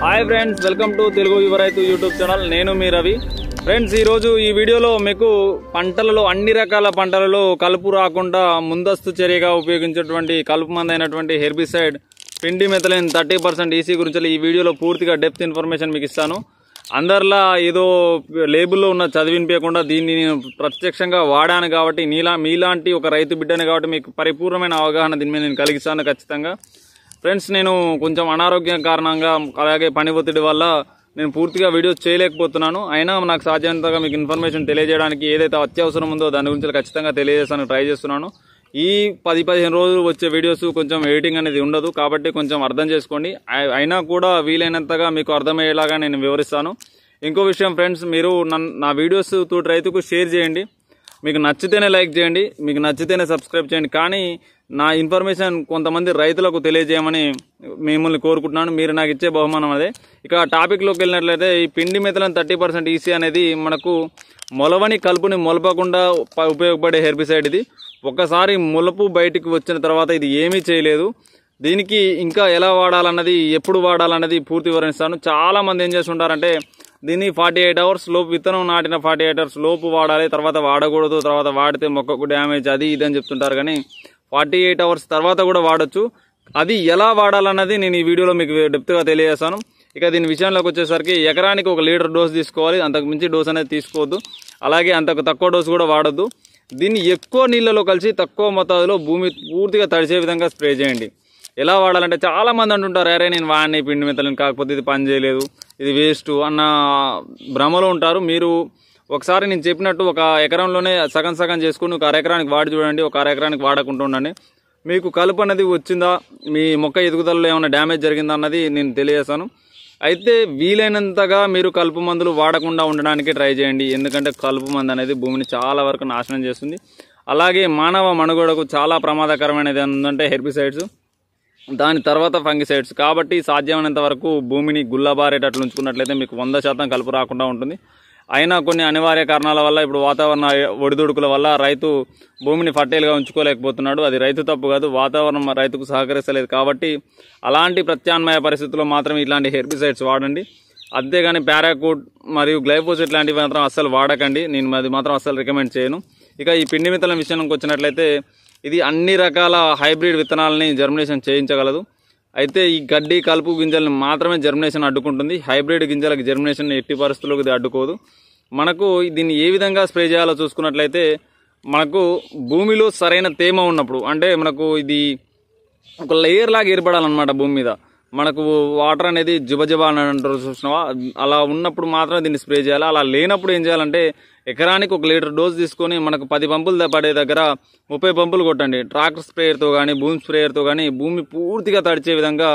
Hi friends, welcome to Telugu యువ రైతు YouTube channel. నేను మీ రవి. ఫ్రెండ్స్, ఈరోజు ఈ వీడియోలో మీకు పంటలలో అన్ని రకాల పంటలలో కలుపు రాకుండా ముందస్తు చర్యగా ఉపయోగించేటువంటి కలుపు మందు అయినటువంటి హెర్బిసైడ్ పిండిమెథలిన్ 30% ఈసీ గురించి ఈ వీడియోలో పూర్తిగా డెప్త్ ఇన్ఫర్మేషన్ మీకు ఇస్తాను. అందరిలా ఏదో లేబుల్లో ఉన్న చదివినిపించకుండా దీన్ని నేను ప్రత్యక్షంగా వాడాను కాబట్టి మీలాంటి ఒక రైతు బిడ్డని కాబట్టి మీకు పరిపూర్ణమైన అవగాహన దీని మీద నేను కలిగిస్తాను ఖచ్చితంగా. ఫ్రెండ్స్, నేను కొంచెం అనారోగ్యం కారణంగా అలాగే పని ఒత్తిడి వల్ల నేను పూర్తిగా వీడియోస్ చేయలేకపోతున్నాను. అయినా నాకు సాధ్యమైనంతగా మీకు ఇన్ఫర్మేషన్ తెలియజేయడానికి ఏదైతే అత్యవసరం ఉందో దాని గురించి ఖచ్చితంగా తెలియజేస్తాను ట్రై చేస్తున్నాను. ఈ 10-15 రోజులు వచ్చే వీడియోస్ కొంచెం ఎడిటింగ్ అనేది ఉండదు కాబట్టి కొంచెం అర్థం చేసుకోండి. అయినా కూడా వీలైనంతగా మీకు అర్థమయ్యేలాగా నేను వివరిస్తాను. ఇంకో విషయం ఫ్రెండ్స్, మీరు నా వీడియోస్ తోటి రైతుకు షేర్ చేయండి. మీకు నచ్చితేనే లైక్ చేయండి, మీకు నచ్చితేనే సబ్స్క్రైబ్ చేయండి. కానీ నా ఇన్ఫర్మేషన్ కొంతమంది రైతులకు తెలియజేయమని మిమ్మల్ని కోరుకుంటున్నాను. మీరు నాకు ఇచ్చే బహుమానం అదే. ఇక టాపిక్లోకి వెళ్ళినట్లయితే ఈ పిండిమెథలిన్ 30% ఈసీ అనేది మనకు మొలవని కలుపుని మొలపకుండా ఉపయోగపడే హెర్బిసైడ్. ఇది ఒక్కసారి మొలపు బయటికి వచ్చిన తర్వాత ఇది ఏమీ చేయలేదు. దీనికి ఇంకా ఎలా వాడాలన్నది, ఎప్పుడు వాడాలన్నది పూర్తి వివరిస్తాను. చాలా మంది ఏం చేస్తుంటారంటే దీన్ని 48 అవర్స్ లోపు, విత్తనం నాటిన 48 అవర్స్ లోపు వాడాలి, తర్వాత వాడకూడదు, తర్వాత వాడితే మొక్కకు డ్యామేజ్ అది ఇది అని చెప్తుంటారు. కానీ 48 అవర్స్ తర్వాత కూడా వాడచ్చు. అది ఎలా వాడాలన్నది నేను ఈ వీడియోలో మీకు డెప్త్గా తెలియజేస్తాను. ఇక దీని విషయంలోకి వచ్చేసరికి ఎకరానికి 1 లీటర్ డోస్ తీసుకోవాలి. అంతకు మించి డోస్ అనేది తీసుకోవద్దు. అలాగే అంతకు తక్కువ డోస్ కూడా వాడద్దు. దీన్ని ఎక్కువ నీళ్ళలో కలిసి తక్కువ మొత్తాదులో భూమి పూర్తిగా తడిసే విధంగా స్ప్రే చేయండి. ఎలా వాడాలంటే చాలా మంది అంటుంటారు, అరే నేను వాడిని పిండిమెథలిన్ కాకపోతే ఇది పని చేయలేదు, ఇది వేస్ట్ అన్న భ్రమలో ఉంటారు. మీరు ఒకసారి నేను చెప్పినట్టు ఒక ఎకరంలోనే సగం సగం చేసుకుని ఒక అరెకరానికి వాడి చూడండి, ఒక అరెకరానికి వాడకుండా ఉండండి. మీకు కలుపు అనేది వచ్చిందా, మీ మొక్క ఎదుగుదలలో ఏమైనా డ్యామేజ్ జరిగిందా అన్నది నేను తెలియజేస్తాను. అయితే వీలైనంతగా మీరు కలుపు మందులు వాడకుండా ఉండడానికి ట్రై చేయండి. ఎందుకంటే కలుపు మందు అనేది భూమిని చాలా వరకు నాశనం చేస్తుంది. అలాగే మానవ మనుగడకు చాలా ప్రమాదకరమైనది ఏంటంటే హెర్బిసైడ్స్, దాని తర్వాత ఫంగిసైడ్స్. కాబట్టి సాధ్యమైనంత వరకు భూమిని గుల్లబారేటట్లు ఉంచుకున్నట్లయితే మీకు 100% కలుపు రాకుండా ఉంటుంది. అయినా కొన్ని అనివార్య కారణాల వల్ల, ఇప్పుడు వాతావరణ ఒడిదుడుకుల వల్ల రైతు భూమిని ఫర్టైల్గా ఉంచుకోలేకపోతున్నాడు. అది రైతు తప్పు కాదు, వాతావరణం రైతుకు సహకరిస్తలేదు. కాబట్టి అలాంటి ప్రత్యామ్నాయ పరిస్థితుల్లో మాత్రమే ఇట్లాంటి హెర్బిసైడ్స్ వాడండి. అంతేగాని పారాకూట్ మరియు గ్లైఫోసేట్ లాంటివి మాత్రం అస్సలు వాడకండి. నేను అది మాత్రం అస్సలు రికమెండ్ చేయను. ఇక ఈ పిండిమెథలిన్ విషయానికి వచ్చినట్లయితే ఇది అన్ని రకాల హైబ్రిడ్ విత్తనాలని జర్మినేషన్ చేయించగలదు. అయితే ఈ గడ్డి కలుపు గింజలను మాత్రమే జర్మినేషన్ అడ్డుకుంటుంది. హైబ్రిడ్ గింజలకు జర్మినేషన్ ఎట్టి పరిస్థితుల్లో ఇది అడ్డుకోదు. మనకు దీన్ని ఏ విధంగా స్ప్రే చేయాలో చూసుకున్నట్లయితే, మనకు భూమిలో సరైన తేమ ఉన్నప్పుడు, అంటే మనకు ఇది ఒక లేయర్ లాగా ఏర్పడాలన్నమాట భూమి మీద. మనకు వాటర్ అనేది జిబజిబా అని అంటారు చూసినావా, అలా ఉన్నప్పుడు మాత్రమే దీన్ని స్ప్రే చేయాలి. అలా లేనప్పుడు ఏం చేయాలంటే ఎకరానికి 1 లీటర్ డోస్ తీసుకొని మనకు 10 పంపులు పడే దగ్గర 30 పంపులు కొట్టండి. ట్రాక్టర్ స్ప్రేయర్తో కానీ భూమి స్ప్రేయర్తో కానీ భూమి పూర్తిగా తడిచే విధంగా,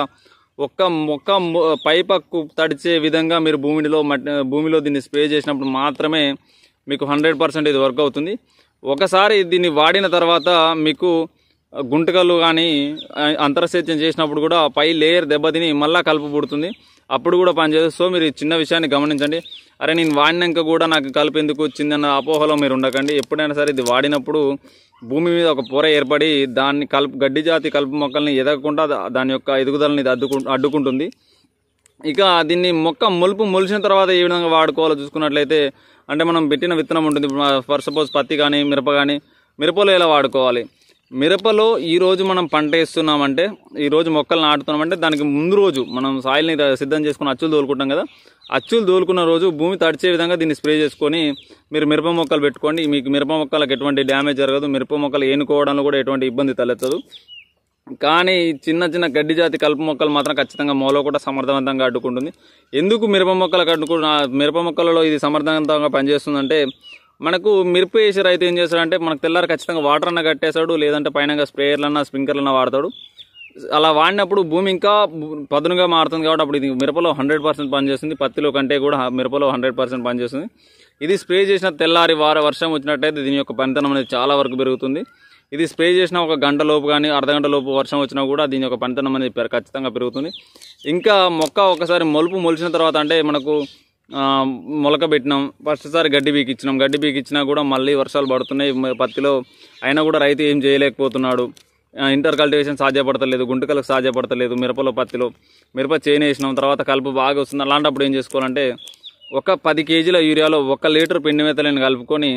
ఒక్క మొక్క పైపక్కు తడిచే విధంగా మీరు భూమిలో దీన్ని స్ప్రే చేసినప్పుడు మాత్రమే మీకు 100% ఇది వర్క్ అవుతుంది. ఒకసారి దీన్ని వాడిన తర్వాత మీకు గుంటకలు కానీ అంతరసేద్యం చేసినప్పుడు కూడా పై లేయర్ దెబ్బతిని మళ్ళీ కలుపు పుడుతుంది, అప్పుడు కూడా పనిచేయదు. సో మీరు ఈ చిన్న విషయాన్ని గమనించండి. అరే నేను వాడినాక కూడా నాకు కలుపు ఎందుకు వచ్చిందన్న అపోహలో మీరు ఉండకండి. ఎప్పుడైనా సరే ఇది వాడినప్పుడు భూమి మీద ఒక పొర ఏర్పడి దాన్ని గడ్డి జాతి కలుపు మొక్కల్ని ఎదగకుండా దాని యొక్క ఎదుగుదలని అడ్డుకుంటుంది. ఇక దీన్ని మొక్క మొలిచిన తర్వాత ఏ విధంగా వాడుకోవాలో చూసుకున్నట్లయితే, అంటే మనం పెట్టిన విత్తనం ఉంటుంది, ఫర్ సపోజ్ పత్తి కానీ మిరప కానీ, మిరపలో ఎలా వాడుకోవాలి. మిరపలో ఈరోజు మనం పంట వేస్తున్నామంటే, ఈరోజు మొక్కలు నాటుతున్నామంటే దానికి ముందు రోజు మనం సాయిల్ని సిద్ధం చేసుకుని అచ్చులు తోలుకుంటాం కదా, అచ్చులు తోలుకున్న రోజు భూమి తడిచే విధంగా దీన్ని స్ప్రే చేసుకొని మీరు మిరప మొక్కలు పెట్టుకోండి. మీకు మిరప మొక్కలకు ఎటువంటి డ్యామేజ్ జరగదు, మిరప మొక్కలు ఏనుకోవడంలో కూడా ఎటువంటి ఇబ్బంది తలెత్తదు. కానీ చిన్న చిన్న గడ్డి జాతి కలుపు మొక్కలు మాత్రం ఖచ్చితంగా మూల కూడా సమర్థవంతంగా అడ్డుకుంటుంది. ఎందుకు మిరప మొక్కలలో ఇది సమర్థవంతంగా పనిచేస్తుందంటే, మనకు మిరప వేసే రైతు ఏం చేస్తాడంటే మనకు తెల్లారి ఖచ్చితంగా వాటర్ అన్న కట్టేస్తాడు, లేదంటే పైన స్ప్రేయర్లన్నా స్ప్రింక్లర్లన్నా వాడతాడు. అలా వాడినప్పుడు భూమి ఇంకా పదునుగా మారుతుంది. కాబట్టి అప్పుడు ఇది మిరపలో 100% పనిచేస్తుంది. పత్తిలో కంటే కూడా మిరపలో 100% పనిచేస్తుంది. ఇది స్ప్రే చేసిన తెల్లారి వర్షం వచ్చినట్టయితే దీని యొక్క పనితనం అనేది చాలా వరకు పెరుగుతుంది. ఇది స్ప్రే చేసిన 1 గంట లోపు కానీ అర్ధగంట లోపు వర్షం వచ్చినా కూడా దీని యొక్క పనితనం అనేది ఖచ్చితంగా పెరుగుతుంది. ఇంకా మొక్క ఒకసారి మొలిచిన తర్వాత, అంటే మనకు మొలక పెట్టినాం, ఫస్ట్ సారి గడ్డి పీకిచ్చినా కూడా మళ్ళీ వర్షాలు పడుతున్నాయి పత్తిలో, అయినా కూడా రైతు ఏం చేయలేకపోతున్నాడు. ఇంటర్ కల్టివేషన్ సాధ్యపడతలేదు, గుంటకలకు సాధ్యపడతలేదు, మిరపలో పత్తిలో మిరప చేను వేసినాం తర్వాత కలుపు బాగా వస్తుంది. అలాంటప్పుడు ఏం చేసుకోవాలంటే ఒక 10 కేజీల యూరియాలో 1 లీటర్ పిండి మెత్తలను కలుపుకొని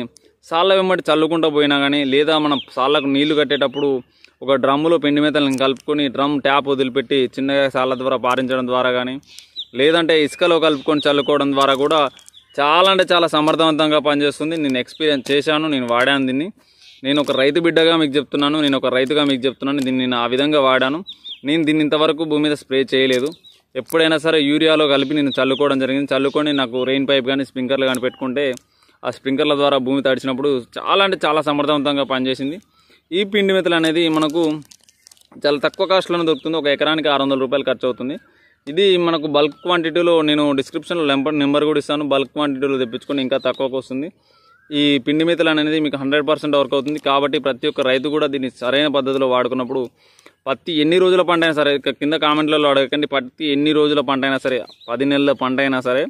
సాళ్ళ వెంబడి చల్లుకుంటూ పోయినా కానీ, లేదా మనం సాళ్ళకు నీళ్లు కట్టేటప్పుడు ఒక డ్రమ్ములో పిండి మెత్తలను కలుపుకొని డ్రమ్ ట్యాప్ వదిలిపెట్టి చిన్నగా సాళ్ళ ద్వారా పారించడం ద్వారా కానీ, లేదంటే ఇసుకలో కలుపుకొని చల్లుకోవడం ద్వారా కూడా చాలా అంటే చాలా సమర్థవంతంగా పనిచేస్తుంది. నేను ఎక్స్పీరియన్స్ చేశాను, నేను వాడాను దీన్ని. నేను ఒక రైతు బిడ్డగా మీకు చెప్తున్నాను, నేను ఒక రైతుగా మీకు చెప్తున్నాను. దీన్ని నేను ఆ విధంగా వాడాను. నేను దీన్ని ఇంతవరకు భూమి మీద స్ప్రే చేయలేదు. ఎప్పుడైనా సరే యూరియాలో కలిపి నేను చల్లుకోవడం జరిగింది. చల్లుకొని నాకు రెయిన్ పైప్ కానీ స్ప్రింక్లర్లు కానీ పెట్టుకుంటే ఆ స్ప్రింక్లర్ల ద్వారా భూమి తడిచినప్పుడు చాలా అంటే చాలా సమర్థవంతంగా పనిచేసింది. ఈ పిండి మెత్తలు అనేది మనకు చాలా తక్కువ కాస్ట్లోనే దొరుకుతుంది. ఒక ఎకరానికి 600 రూపాయలు ఖర్చు అవుతుంది. ఇది మనకు బల్క్ క్వాంటిటీలో నేను డిస్క్రిప్షన్లో నెంబర్ కూడా ఇస్తాను. బల్క్ క్వాంటిటీలో తెప్పించుకొని ఇంకా తక్కువకు వస్తుంది. ఈ పిండి మెత్తలు అనేది మీకు 100% వర్క్ అవుతుంది. కాబట్టి ప్రతి ఒక్క రైతు కూడా దీన్ని సరైన పద్ధతిలో వాడుకున్నప్పుడు పత్తి ఎన్ని రోజుల పంట అయినా సరే, కింద కామెంట్లలో అడగకండి, పత్తి ఎన్ని రోజుల పంట అయినా సరే, 10 నెలల పంట అయినా సరే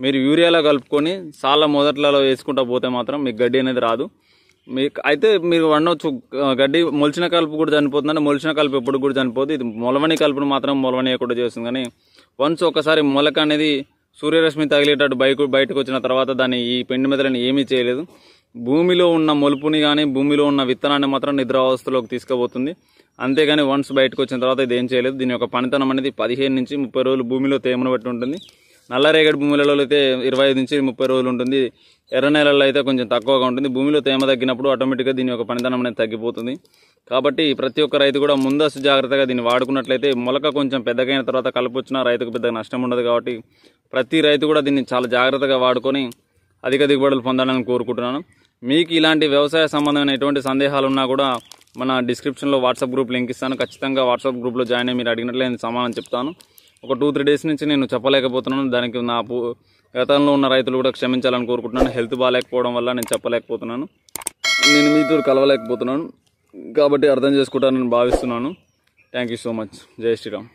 మీరు యూరియాలో కలుపుకొని సాళ్ళ మొదట్లలో వేసుకుంటూ పోతే మాత్రం మీకు గడ్డి అనేది రాదు. మీకు అయితే మీరు వండవచ్చు, గడ్డి మొలిచిన కలుపు కూడా చనిపోతుందంటే మొలిచిన కలుపు ఎప్పుడు కూడా చనిపోతుంది. ఇది మొలవని కలుపును మాత్రం మొలవనియకుండా చేస్తుంది. కానీ వన్స్ ఒకసారి మొలక అనేది సూర్యరశ్మి తగిలేటట్టు బయటకు వచ్చిన తర్వాత దాన్ని ఈ పిండి మెత్తలని ఏమీ చేయలేదు. భూమిలో ఉన్న మొలుపుని కానీ భూమిలో ఉన్న విత్తనాన్ని మాత్రం నిద్రావస్థలోకి తీసుకుపోతుంది. అంతేగాని వన్స్ బయటకు వచ్చిన తర్వాత ఇది ఏం చేయలేదు. దీని యొక్క పనితనం అనేది 15 నుంచి 30 రోజులు భూమిలో తేమను బట్టి ఉంటుంది. నల్లరేగడి భూములలో అయితే 25 నుంచి 30 రోజులు ఉంటుంది. ఎర్ర నేలల్లో అయితే కొంచెం తక్కువగా ఉంటుంది. భూమిలో తేమ తగ్గినప్పుడు ఆటోమేటిక్గా దీని యొక్క పనితనం అనేది తగ్గిపోతుంది. కాబట్టి ప్రతి ఒక్క రైతు కూడా ముందస్తు జాగ్రత్తగా దీన్ని వాడుకున్నట్లయితే మొలక కొంచెం పెద్దగైన తర్వాత కలుపు వచ్చినా రైతుకు పెద్దగా నష్టం ఉండదు. కాబట్టి ప్రతి రైతు కూడా దీన్ని చాలా జాగ్రత్తగా వాడుకొని అధిక దిగుబడులు పొందాలని కోరుకుంటున్నాను. మీకు ఇలాంటి వ్యవసాయ సంబంధమైన ఎటువంటి సందేహాలు ఉన్నా కూడా మన డిస్క్రిప్షన్లో వాట్సాప్ గ్రూప్ లింక్ ఇస్తాను. ఖచ్చితంగా వాట్సాప్ గ్రూప్లో జాయిన్ అయ్యి మీరు అడిగినట్లే నేను సమాధానం చెప్తాను. ఒక 2-3 డేస్ నుంచి నేను చెప్పలేకపోతున్నాను. దానికి నా గతంలో ఉన్న రైతులు కూడా క్షమించాలని కోరుకుంటున్నాను. హెల్త్ బాగాలేకపోవడం వల్ల నేను చెప్పలేకపోతున్నాను, నేను మీతో కలవలేకపోతున్నాను. కాబట్టి అర్థం చేసుకుంటానని భావిస్తున్నాను. Thank you so much. జై శ్రీరామ్.